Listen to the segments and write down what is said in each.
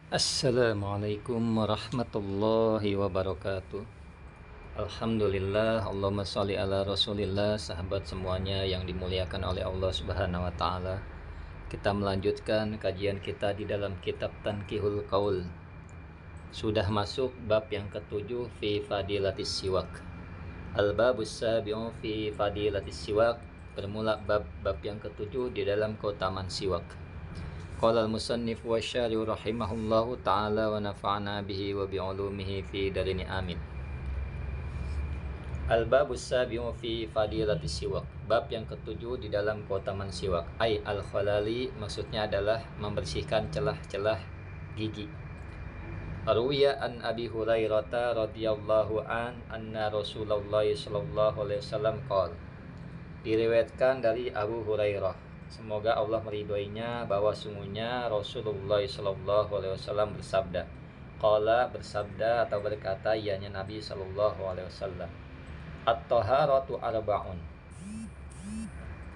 Assalamualaikum warahmatullahi wabarakatuh. Alhamdulillah, Allahumma sholli ala Rasulillah. Sahabat semuanya yang dimuliakan oleh Allah Subhanahu wa taala. Kita melanjutkan kajian kita di dalam kitab Tanqihul Qaul. Sudah masuk bab yang ketujuh fi fadilatis siwak. Al-babus sabi'u fi fadilatis siwak. Bermula bab yang ketujuh di dalam keutamaan siwak. Qala al-musannif wa syarih rahimahullahu ta'ala wa nafa'na bihi wa bi'ulumihi fi darini amin. Al-babus sabi'u fi fadilatis siwak. Bab yang ketujuh di dalam keutamaan siwak. Ai al-khalali, maksudnya adalah membersihkan celah-celah gigi. Ruwiya an Abi Hurairah radhiyallahu anna Rasulullah sallallahu alaihi wasallam qala. Diriwayatkan dari Abu Hurairah, semoga Allah meridhoinya, bahwa sungguhnya Rasulullah sallallahu alaihi wasallam bersabda. Qala, bersabda atau berkata ianya Nabi sallallahu alaihi wasallam. At-taharatu arba'un.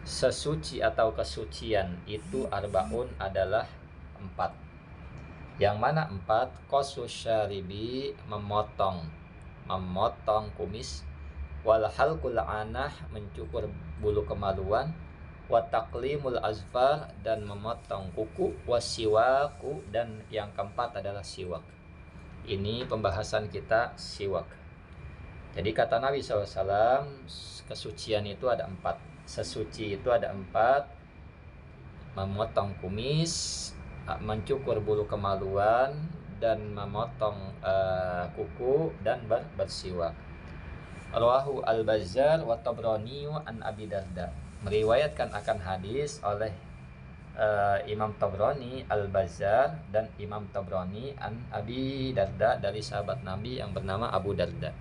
Sesuci atau kesucian itu arba'un adalah 4. Yang mana 4? Qasus syaribi, memotong kumis, wal halqul anah, mencukur bulu kemaluan, wa taqlimul azfar, dan memotong kuku, wasiwaku, dan yang keempat adalah siwak. Ini pembahasan kita siwak. Jadi kata Nabi SAW, kesucian itu ada 4. Sesuci itu ada 4. Memotong kumis, mencukur bulu kemaluan, dan memotong kuku, dan bersiwak. Rawahu al-Bazzar wa Tabrani an Abi Darda. Meriwayatkan akan hadis oleh Imam Tabrani, Al-Bazzar, dan Imam Tabrani an Abi Darda, dari sahabat Nabi yang bernama Abu Darda.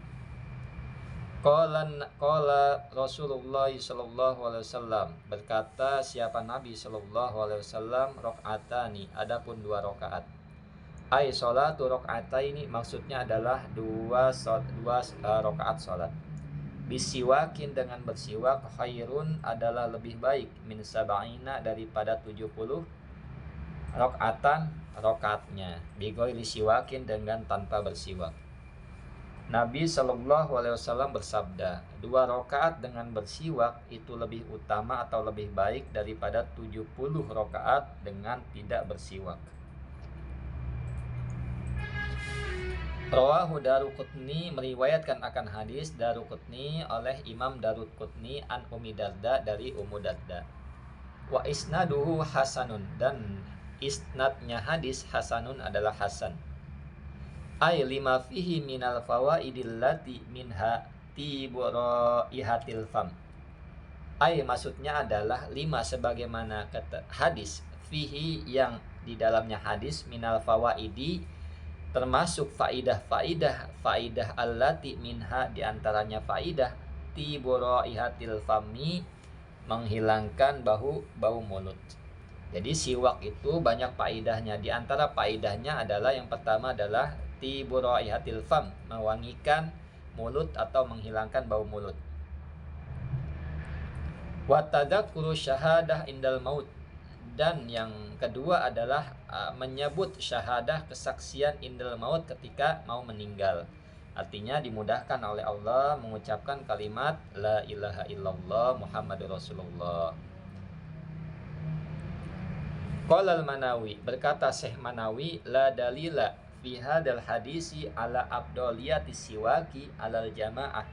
Qala Rasulullah sallallahu alaihi wasallam, berkata siapa Nabi sallallahu alaihi wasallam, rakaatani, adapun 2 rakaat. Ai sholatu rakaataini, maksudnya adalah 2 rakaat salat. Bisiwakin, dengan bersiwak, khairun, adalah lebih baik, min sab'ina, daripada 70 rakaatnya, bighairi siwakin, dengan tanpa bersiwak. Nabi sallallahu alaihi wasallam bersabda, 2 rakaat dengan bersiwak itu lebih utama atau lebih baik daripada 70 rakaat dengan tidak bersiwak. Rawahu Daruqutni, meriwayatkan akan hadis Daruqutni oleh Imam Daruqutni an Ummi Darda, dari Ummu Darda. Wa isnaduhu hasanun, dan isnadnya hadis hasanun adalah hasan. Ay lima fihi minal fawaidil lati minha tiburaihatil fam. Ay, maksudnya adalah 5, sebagaimana kata hadis, fihi, yang di dalamnya hadis, minal fawaidi, termasuk faidah allati minha, diantaranya faidah tiburaihatil fami, menghilangkan bau mulut. Jadi siwak itu banyak faidahnya. Di antara faidahnya adalah yang pertama adalah tiburaihatil fam, mewangikan mulut atau menghilangkan bau mulut. Wa tadzakuru syahadah indal maut, dan yang kedua adalah menyebut syahadah, kesaksian, indal maut, ketika mau meninggal. Artinya dimudahkan oleh Allah mengucapkan kalimat la ilaha illallah Muhammadur Rasulullah. Qala al-Manawi, berkata Syekh Manawi, la dalila fi hadal hadisi ala afdaliyati siwaki alal jamaah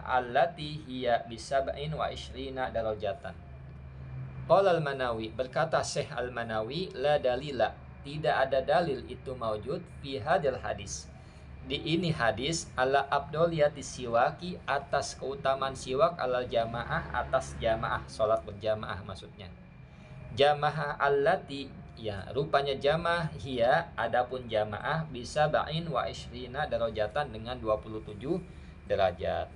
allati hiya bisab'in wa ishrina darajatan. Qala al-Manawi, berkata Syekh al-Manawi, la dalila, tidak ada dalil itu maujud fi hadal hadis, di ini hadis, ala afdaliyati siwaki, atas keutamaan siwak, alal jamaah, atas jamaah, salat berjamaah maksudnya. Jamaah allati, ya rupanya jamaah, hiya, adapun jamaah, bisa ba'in wa ishrina darajatan, dengan 27 derajat.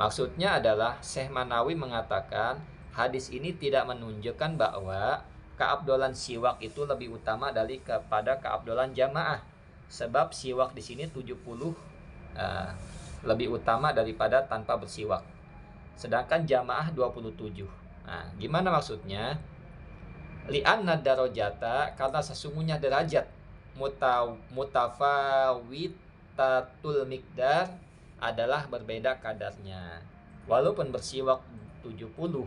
Maksudnya adalah Syekh Manawi mengatakan hadis ini tidak menunjukkan bahwa keabdolan siwak itu lebih utama daripada keabdolan jamaah, sebab siwak di sini 70 lebih utama daripada tanpa bersiwak, sedangkan jamaah 27. Nah, gimana maksudnya? Li'anna darajata, karena sesungguhnya derajat mutafawitatul miqdar adalah berbeda kadarnya. Walaupun bersiwak 70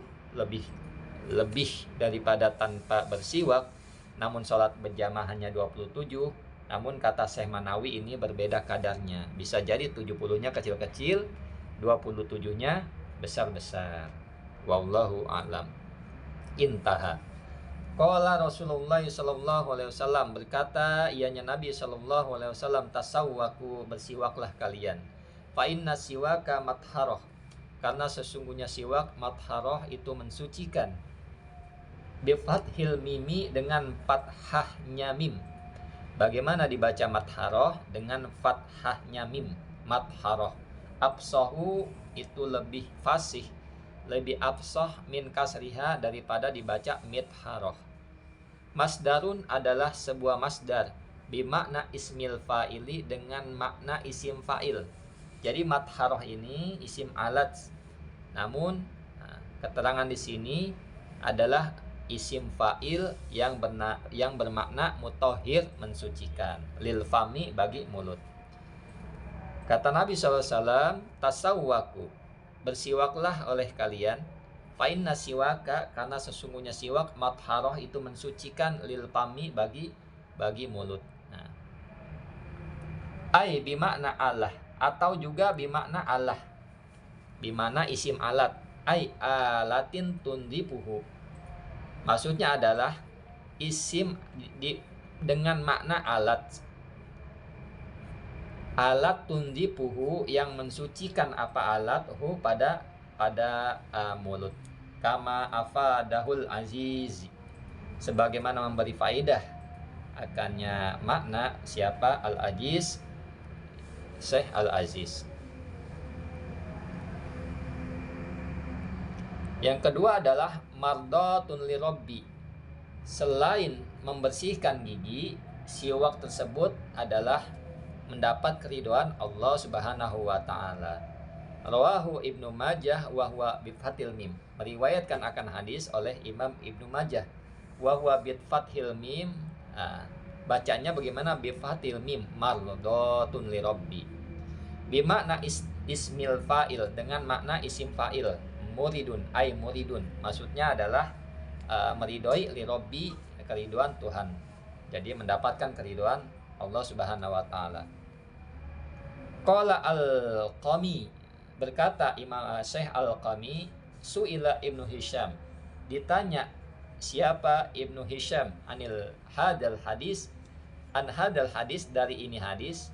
lebih daripada tanpa bersiwak, namun sholat berjamaah hanya 27. Namun kata Syekh Manawi ini berbeda kadarnya. Bisa jadi 70-nya kecil-kecil, 27-nya besar-besar. Wallahu a'lam. Intaha. Qala Rasulullah sallallahu alaihi wasallam, berkata ianya Nabi sallallahu alaihi wasallam, tasawwaku, bersiwaklah kalian. Fa inna siwaka matharoh, karena sesungguhnya siwak matharoh itu mensucikan. Bi fathil mimi, dengan fathahnya mim. Bagaimana dibaca matharoh? Dengan fathahnya mim, matharoh. Absahu, itu lebih fasih, lebih absah min kasriha, daripada dibaca mitharoh. Masdarun adalah sebuah masdar bimakna ismil fa'ili, dengan makna isim fa'il. Jadi matharoh ini isim alat, namun keterangan di sini adalah isim fa'il yang bermakna mutahhir, mensucikan, lil fami, bagi mulut. Kata Nabi SAW, tasawwaku, bersiwaklah oleh kalian. Fa inna siwaka, karena sesungguhnya siwak matharoh itu mensucikan, lil fami, bagi mulut. Nah, ai bimakna Allah, atau juga bimakna Allah, bimakna isim alat. Ai alatin tundipuhu, maksudnya adalah isim dengan makna alat. Alat tundipuhu, yang mensucikan apa alat, hu, pada mulut. Kama afadahul aziz, sebagaimana memberi faidah akannya makna siapa al-aziz, Syekh al-Aziz. Yang kedua adalah mardatun lirabbi, selain membersihkan gigi, siwak tersebut adalah mendapat keridhaan Allah Subhanahu wa taala. Rawahu Ibnu Majah wa huwa bi fathil mim, meriwayatkan akan hadis oleh Imam Ibnu Majah, wa huwa bi fathil mim. Bacanya bagaimana? Bi fathil mim, mardatun lirabbi. Bi makna ismil fa'il, dengan makna isim fa'il. Muridun, ay muridun, maksudnya adalah meridhoi lirabbi, keridhaan Tuhan. Jadi mendapatkan keridhaan Allah Subhanahu wa taala. Qala al-Qami, berkata Imam Syekh Al-Qami, su'ila Ibnu Hisham, ditanya siapa Ibnu Hisham, anil hadal hadis, an hadal hadis, dari ini hadis.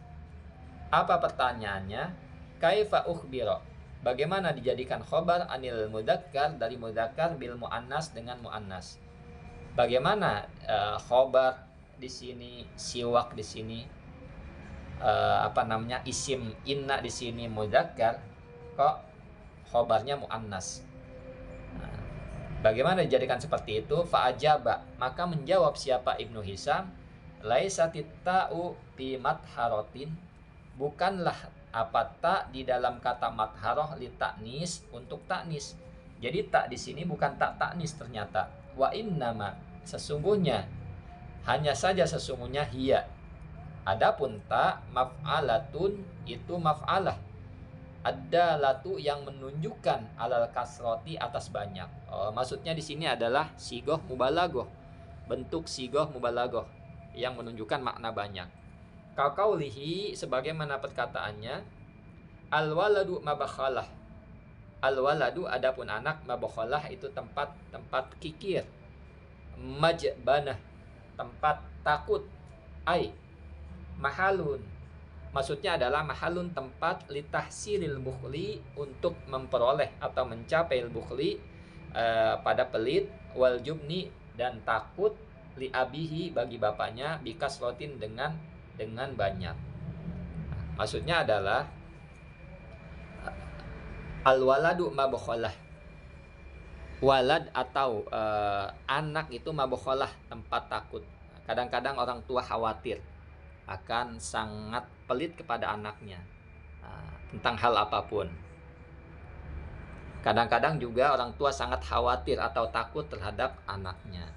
Apa pertanyaannya? Kaifa ukhbira, bagaimana dijadikan khobar, anil mudzakkar, dari mudzakkar, bil muannas, dengan muannas. Bagaimana khobar di sini, siwak di sini isim inna di sini mudzakkar, kok khobarnya muannas? Bagaimana dijadikan seperti itu? Fa'ajaba, maka menjawab siapa Ibnu Hisham, laisatit ta'u fi matharotin, bukanlah apa tak di dalam kata matharoh li taknis, untuk taknis. Jadi tak di sini bukan tak taknis ternyata. Wa innama, sesungguhnya, hanya saja sesungguhnya, hiya, adapun tak, maf'alatun, itu maf'alah, ad-dalatu, yang menunjukkan alal kasroti, atas banyak. Maksudnya di sini adalah sigoh mubalaghah, bentuk sigoh mubalaghah yang menunjukkan makna banyak. Kaqaulihi, sebagaimana perkataannya, al-waladu mabakhalah, al-waladu, adapun anak, mabakhalah, itu tempat kikir, majbanah, tempat takut, ai mahalun, maksudnya adalah mahalun, tempat litahsilil bukhli, untuk memperoleh atau mencapai bukhli, pada pelit, wal jubni, dan takut, li abihi, bagi bapaknya, bikas rotin, dengan banyak. Maksudnya adalah al waladu mabakhalah, walad atau anak itu mabakhalah, tempat takut. Kadang-kadang orang tua khawatir akan sangat pelit kepada anaknya tentang hal apapun. Kadang-kadang juga orang tua sangat khawatir atau takut terhadap anaknya.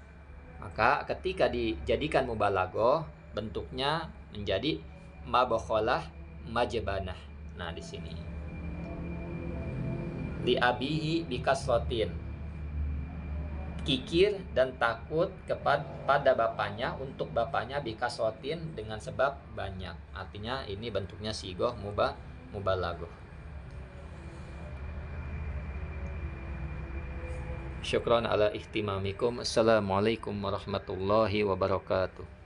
Maka ketika dijadikan mubalaghah bentuknya menjadi mabakhalah majbanah. Nah, di sini li abihi bikasrotin, kikir dan takut kepada bapaknya, untuk bapaknya bikasrotin dengan sebab banyak. Artinya ini bentuknya sigoh mubalaghah. Syukran ala ihtimamikum. Assalamualaikum warahmatullahi wabarakatuh.